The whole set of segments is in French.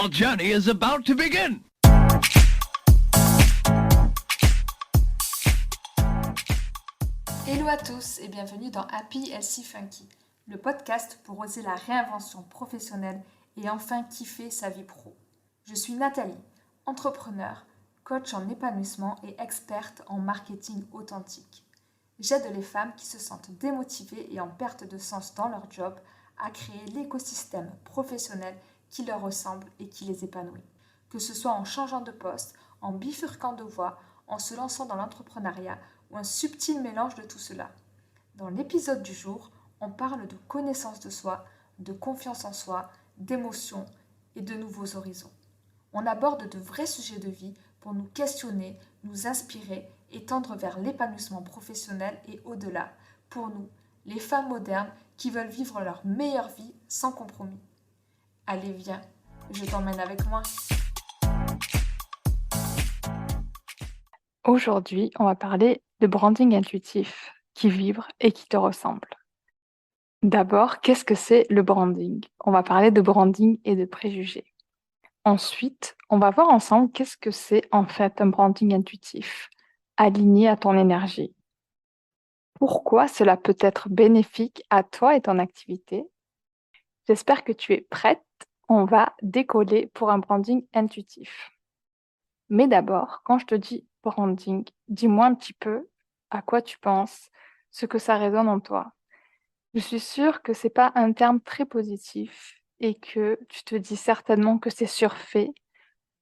Our journey is about to begin. Hello à tous et bienvenue dans Happy Healthy Funky, le podcast pour oser la réinvention professionnelle et enfin kiffer sa vie pro. Je suis Nathalie, entrepreneur, coach en épanouissement et experte en marketing authentique. J'aide les femmes qui se sentent démotivées et en perte de sens dans leur job à créer l'écosystème professionnel qui leur ressemble et qui les épanouit. Que ce soit en changeant de poste, en bifurquant de voie, en se lançant dans l'entrepreneuriat ou un subtil mélange de tout cela. Dans l'épisode du jour, on parle de connaissance de soi, de confiance en soi, d'émotions et de nouveaux horizons. On aborde de vrais sujets de vie pour nous questionner, nous inspirer et tendre vers l'épanouissement professionnel et au-delà, pour nous, les femmes modernes qui veulent vivre leur meilleure vie sans compromis. Allez, viens, je t'emmène avec moi. Aujourd'hui, on va parler de branding intuitif qui vibre et qui te ressemble. D'abord, qu'est-ce que c'est le branding? On va parler de branding et de préjugés. Ensuite, on va voir ensemble qu'est-ce que c'est en fait un branding intuitif, aligné à ton énergie. Pourquoi cela peut être bénéfique à toi et ton activité? J'espère que tu es prête. On va décoller pour un branding intuitif. Mais d'abord, quand je te dis branding, dis-moi un petit peu à quoi tu penses, ce que ça résonne en toi. Je suis sûre que c'est pas un terme très positif et que tu te dis certainement que c'est surfait,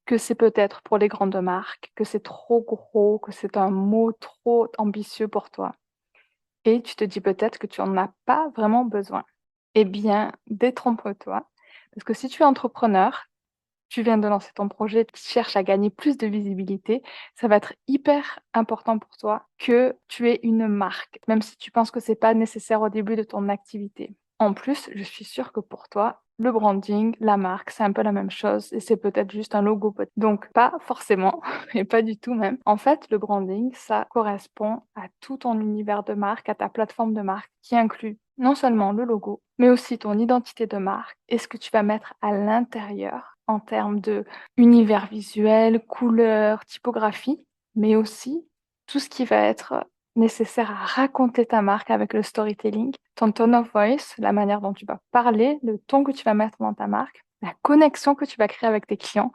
que c'est peut-être pour les grandes marques, que c'est trop gros, que c'est un mot trop ambitieux pour toi. Et tu te dis peut-être que tu en as pas vraiment besoin. Eh bien, détrompe-toi, parce que si tu es entrepreneur, tu viens de lancer ton projet, tu cherches à gagner plus de visibilité, ça va être hyper important pour toi que tu aies une marque, même si tu penses que c'est pas nécessaire au début de ton activité. En plus, je suis sûre que pour toi, le branding, la marque, c'est un peu la même chose et c'est peut-être juste un logo. Donc, pas forcément, et pas du tout même. En fait, le branding, ça correspond à tout ton univers de marque, à ta plateforme de marque qui inclut non seulement le logo, mais aussi ton identité de marque et ce que tu vas mettre à l'intérieur en termes de univers visuel, couleur, typographie, mais aussi tout ce qui va être nécessaire à raconter ta marque avec le storytelling, ton tone of voice, la manière dont tu vas parler, le ton que tu vas mettre dans ta marque, la connexion que tu vas créer avec tes clients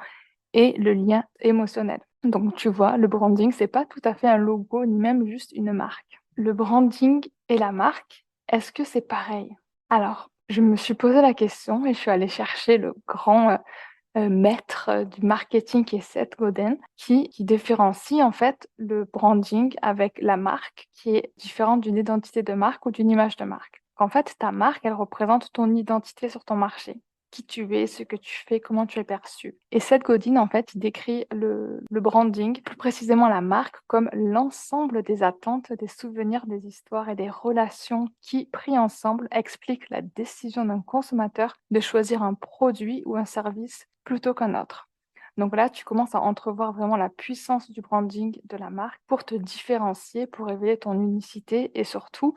et le lien émotionnel. Donc tu vois, le branding, c'est pas tout à fait un logo ni même juste une marque. Le branding et la marque, est-ce que c'est pareil? Alors, je me suis posé la question et je suis allée chercher le grand maître du marketing qui est Seth Godin, qui différencie en fait le branding avec la marque qui est différente d'une identité de marque ou d'une image de marque. En fait, ta marque, elle représente ton identité sur ton marché, qui tu es, ce que tu fais, comment tu es perçu. Et Seth Godin, en fait, il décrit le branding, plus précisément la marque, comme l'ensemble des attentes, des souvenirs, des histoires et des relations qui, pris ensemble, expliquent la décision d'un consommateur de choisir un produit ou un service plutôt qu'un autre. Donc là, tu commences à entrevoir vraiment la puissance du branding de la marque pour te différencier, pour révéler ton unicité et surtout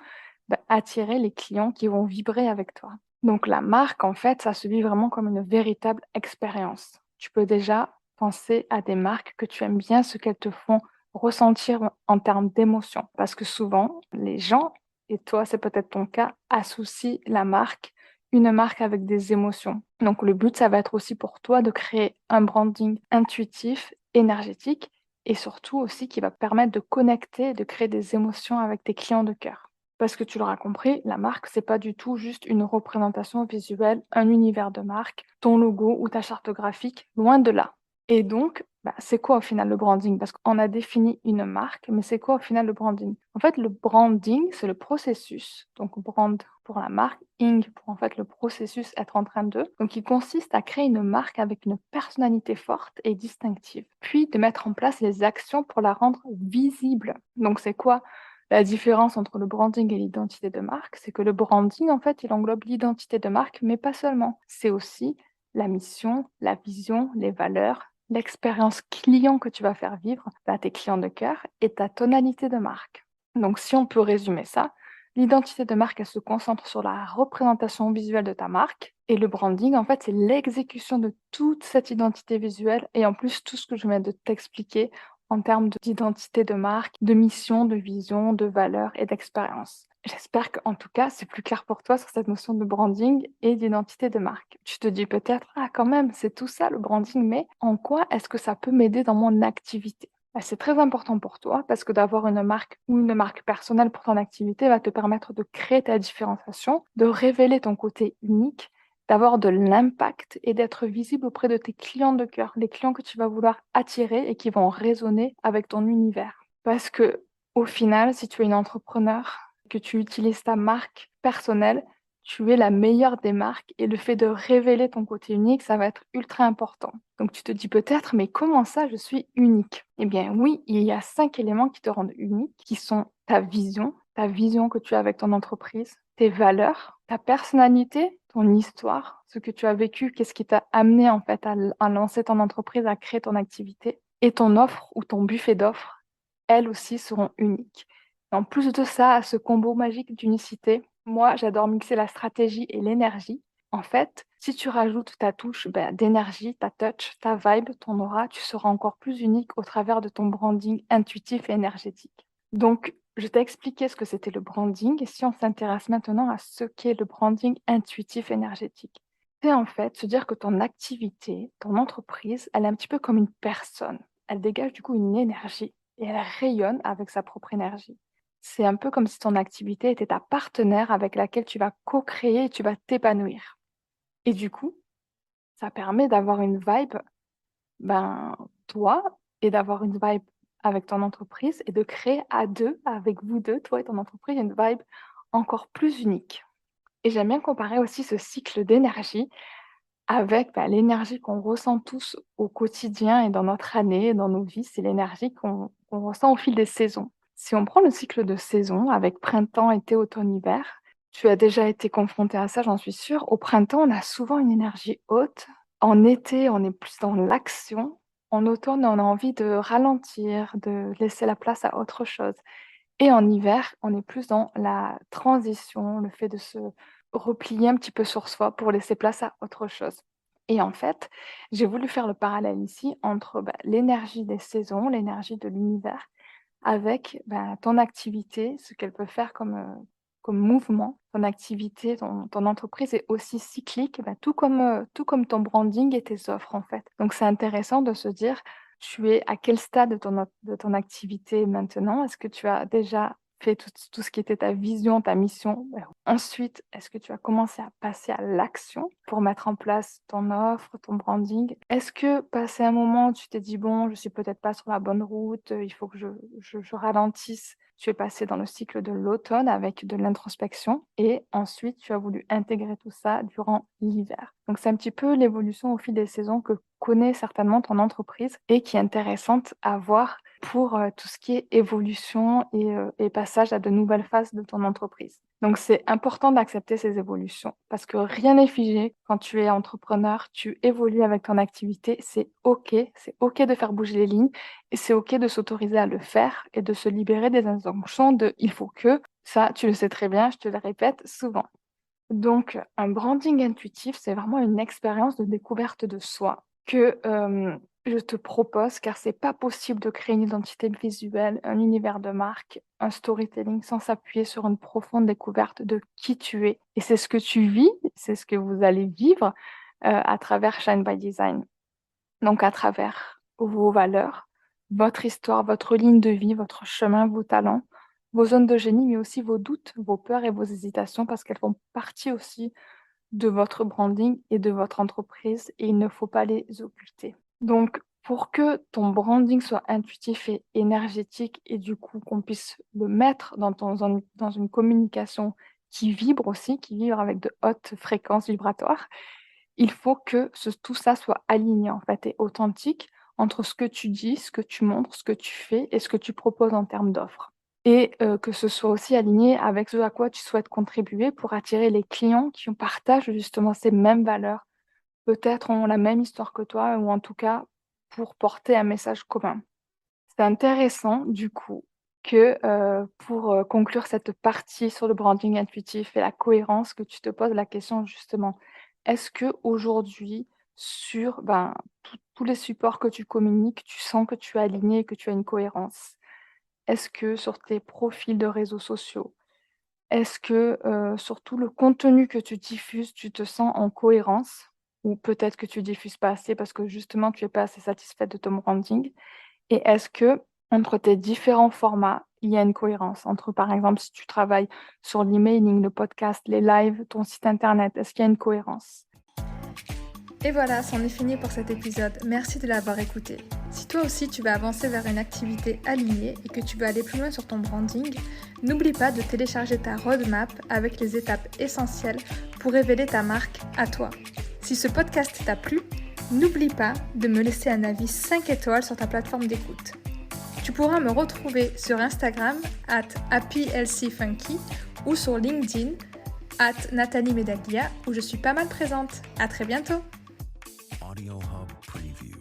attirer les clients qui vont vibrer avec toi. Donc la marque, en fait, ça se vit vraiment comme une véritable expérience. Tu peux déjà penser à des marques que tu aimes bien, ce qu'elles te font ressentir en termes d'émotion. Parce que souvent, les gens, et toi c'est peut-être ton cas, associent la marque, une marque avec des émotions. Donc le but, ça va être aussi pour toi de créer un branding intuitif, énergétique, et surtout aussi qui va permettre de connecter, de créer des émotions avec tes clients de cœur. Parce que tu l'auras compris, la marque, c'est pas du tout juste une représentation visuelle, un univers de marque, ton logo ou ta charte graphique, loin de là. Et donc, c'est quoi au final le branding? Parce qu'on a défini une marque, mais c'est quoi au final le branding? En fait, le branding, c'est le processus. Donc, brand pour la marque, ing pour en fait le processus être en train de. Donc, il consiste à créer une marque avec une personnalité forte et distinctive, puis de mettre en place les actions pour la rendre visible. Donc, c'est quoi la différence entre le branding et l'identité de marque? C'est que le branding, en fait, il englobe l'identité de marque, mais pas seulement. C'est aussi la mission, la vision, les valeurs, l'expérience client que tu vas faire vivre à tes clients de cœur et ta tonalité de marque. Donc, si on peut résumer ça, L'identité de marque, elle se concentre sur la représentation visuelle de ta marque. Et le branding, en fait, c'est l'exécution de toute cette identité visuelle et en plus tout ce que je viens de t'expliquer en termes d'identité de marque, de mission, de vision, de valeur et d'expérience. J'espère qu'en tout cas, c'est plus clair pour toi sur cette notion de branding et d'identité de marque. Tu te dis peut-être, ah quand même, c'est tout ça le branding, mais en quoi est-ce que ça peut m'aider dans mon activité? C'est très important pour toi parce que d'avoir une marque ou une marque personnelle pour ton activité va te permettre de créer ta différenciation, de révéler ton côté unique, d'avoir de l'impact et d'être visible auprès de tes clients de cœur, les clients que tu vas vouloir attirer et qui vont résonner avec ton univers. Parce que au final, si tu es une entrepreneur, que tu utilises ta marque personnelle, tu es la meilleure des marques et le fait de révéler ton côté unique, ça va être ultra important. Donc tu te dis peut-être, mais comment ça, je suis unique? Eh bien oui, il y a 5 éléments qui te rendent unique, qui sont ta vision que tu as avec ton entreprise, tes valeurs, ta personnalité, ton histoire, ce que tu as vécu, qu'est-ce qui t'a amené en fait à lancer ton entreprise, à créer ton activité, et ton offre ou ton buffet d'offres, elles aussi seront uniques. En plus de ça, à ce combo magique d'unicité, moi, j'adore mixer la stratégie et l'énergie. En fait, si tu rajoutes ta touche d'énergie, ta touch, ta vibe, ton aura, tu seras encore plus unique au travers de ton branding intuitif et énergétique. Donc, je t'ai expliqué ce que c'était le branding et si on s'intéresse maintenant à ce qu'est le branding intuitif énergétique, c'est en fait se dire que ton activité, ton entreprise, elle est un petit peu comme une personne. Elle dégage du coup une énergie et elle rayonne avec sa propre énergie. C'est un peu comme si ton activité était ta partenaire avec laquelle tu vas co-créer et tu vas t'épanouir. Et du coup, ça permet d'avoir une vibe, toi, et d'avoir une vibe avec ton entreprise et de créer à deux, avec vous deux, toi et ton entreprise, une vibe encore plus unique. Et j'aime bien comparer aussi ce cycle d'énergie avec l'énergie qu'on ressent tous au quotidien et dans notre année, dans nos vies. C'est l'énergie qu'on ressent au fil des saisons. Si on prend le cycle de saison avec printemps, été, automne, hiver, tu as déjà été confronté à ça, j'en suis sûre. Au printemps, on a souvent une énergie haute. En été, on est plus dans l'action. En automne, on a envie de ralentir, de laisser la place à autre chose. Et en hiver, on est plus dans la transition, le fait de se replier un petit peu sur soi pour laisser place à autre chose. Et en fait, j'ai voulu faire le parallèle ici entre l'énergie des saisons, l'énergie de l'univers, avec ton activité, ce qu'elle peut faire comme mouvement. Ton activité, ton entreprise est aussi cyclique, tout comme ton branding et tes offres en fait. Donc c'est intéressant de se dire, tu es à quel stade de ton activité maintenant? Est-ce que tu as déjà fait tout ce qui était ta vision, ta mission? Ensuite, est-ce que tu as commencé à passer à l'action pour mettre en place ton offre, ton branding? Est-ce que passé un moment, tu t'es dit, bon, je suis peut-être pas sur la bonne route, il faut que je ralentisse. Tu es passé dans le cycle de l'automne avec de l'introspection et ensuite tu as voulu intégrer tout ça durant l'hiver. Donc c'est un petit peu l'évolution au fil des saisons que connaît certainement ton entreprise et qui est intéressante à voir pour tout ce qui est évolution et passage à de nouvelles phases de ton entreprise. Donc c'est important d'accepter ces évolutions parce que rien n'est figé. Quand tu es entrepreneur, tu évolues avec ton activité, c'est OK de faire bouger les lignes et c'est OK de s'autoriser à le faire et de se libérer des injonctions de il faut que, ça tu le sais très bien, je te le répète souvent. Donc un branding intuitif, c'est vraiment une expérience de découverte de soi que je te propose car c'est pas possible de créer une identité visuelle, un univers de marque, un storytelling sans s'appuyer sur une profonde découverte de qui tu es. Et c'est ce que tu vis, c'est ce que vous allez vivre à travers Shine by Design. Donc à travers vos valeurs, votre histoire, votre ligne de vie, votre chemin, vos talents, vos zones de génie, mais aussi vos doutes, vos peurs et vos hésitations parce qu'elles font partie aussi de votre branding et de votre entreprise et il ne faut pas les occulter. Donc, pour que ton branding soit intuitif et énergétique et du coup qu'on puisse le mettre dans une communication qui vibre aussi, qui vibre avec de hautes fréquences vibratoires, il faut que tout ça soit aligné en fait et authentique entre ce que tu dis, ce que tu montres, ce que tu fais et ce que tu proposes en termes d'offres. Et que ce soit aussi aligné avec ce à quoi tu souhaites contribuer pour attirer les clients qui partagent justement ces mêmes valeurs, peut-être ont la même histoire que toi ou en tout cas pour porter un message commun. C'est intéressant du coup que pour conclure cette partie sur le branding intuitif et la cohérence, que tu te poses la question justement, est-ce qu'aujourd'hui sur, tous les supports que tu communiques, tu sens que tu es aligné et que tu as une cohérence? Est-ce que sur tes profils de réseaux sociaux, est-ce que, sur tout le contenu que tu diffuses, tu te sens en cohérence? Ou peut-être que tu diffuses pas assez parce que justement tu es pas assez satisfaite de ton branding? Et est-ce que entre tes différents formats, il y a une cohérence? Entre, par exemple, si tu travailles sur l'emailing, le podcast, les lives, ton site internet, est-ce qu'il y a une cohérence? Et voilà, c'en est fini pour cet épisode. Merci de l'avoir écouté. Si toi aussi tu veux avancer vers une activité alignée et que tu veux aller plus loin sur ton branding, n'oublie pas de télécharger ta roadmap avec les étapes essentielles pour révéler ta marque à toi. Si ce podcast t'a plu, n'oublie pas de me laisser un avis 5 étoiles sur ta plateforme d'écoute. Tu pourras me retrouver sur Instagram @happyhealthyfunky ou sur LinkedIn @Nathalie Medaglia où je suis pas mal présente. À très bientôt. Audio Hub Preview.